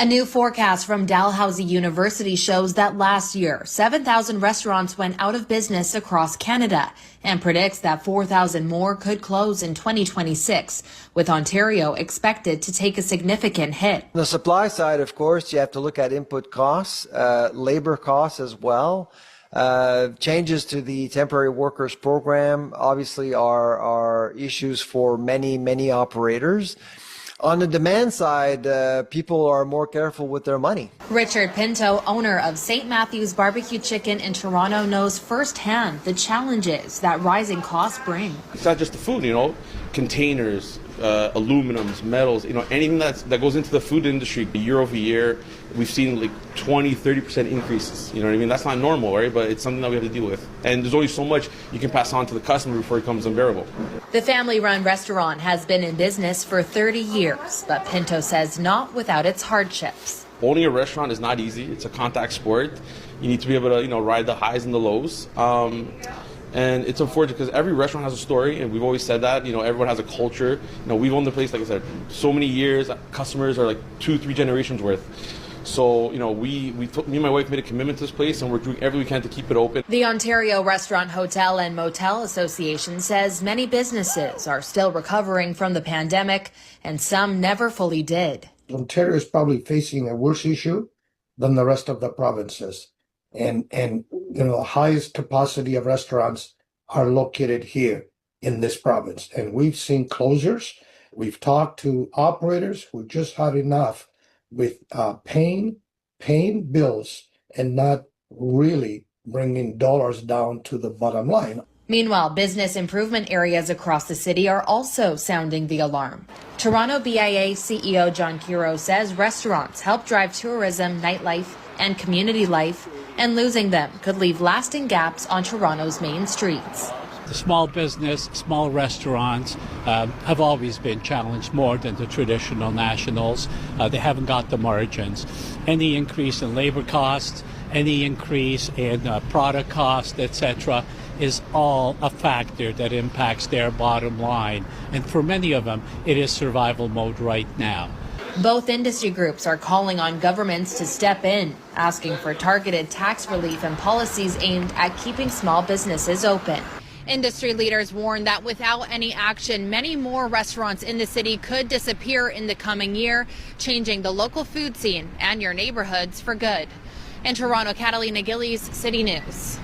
A new forecast from Dalhousie University shows that last year, 7,000 restaurants went out of business across Canada and predicts that 4,000 more could close in 2026, with Ontario expected to take a significant hit. On the supply side, of course, you have to look at input costs, labor costs as well. Changes to the temporary workers program obviously are issues for many operators. On the demand side, people are more careful with their money. Richard Pinto, owner of St. Matthew's Barbecue Chicken in Toronto, knows firsthand the challenges that rising costs bring. It's not just the food, containers, aluminums, metals, anything that goes into the food industry. Year over year, we've seen like 20-30% increases. That's not normal, right? But it's something that we have to deal with. And there's only so much you can pass on to the customer before it becomes unbearable. The family-run restaurant has been in business for 30 years, but Pinto says not without its hardships. Owning a restaurant is not easy. It's a contact sport. You need to be able to, ride the highs and the lows. And it's unfortunate because every restaurant has a story, and we've always said that. Everyone has a culture. We've owned the place, like I said, so many years. Customers are like 2-3 generations worth. So, me and my wife made a commitment to this place, and we're doing everything we can to keep it open. The Ontario Restaurant, Hotel and Motel Association says many businesses are still recovering from the pandemic, and some never fully did. Ontario is probably facing a worse issue than the rest of the provinces. And the highest capacity of restaurants are located here in this province. And we've seen closures. We've talked to operators who just had enough with paying bills and not really bringing dollars down to the bottom line. Meanwhile, business improvement areas across the city are also sounding the alarm. Toronto BIA CEO John Kiro says restaurants help drive tourism, nightlife, and community life, and losing them could leave lasting gaps on Toronto's main streets. The small business, small restaurants have always been challenged more than the traditional nationals. They haven't got the margins. Any increase in labor costs, any increase in product costs, etc., is all a factor that impacts their bottom line. And for many of them, it is survival mode right now. Both industry groups are calling on governments to step in, asking for targeted tax relief and policies aimed at keeping small businesses open. Industry leaders warn that without any action, many more restaurants in the city could disappear in the coming year, changing the local food scene and your neighborhoods for good. In Toronto, Catalina Gillies, City News.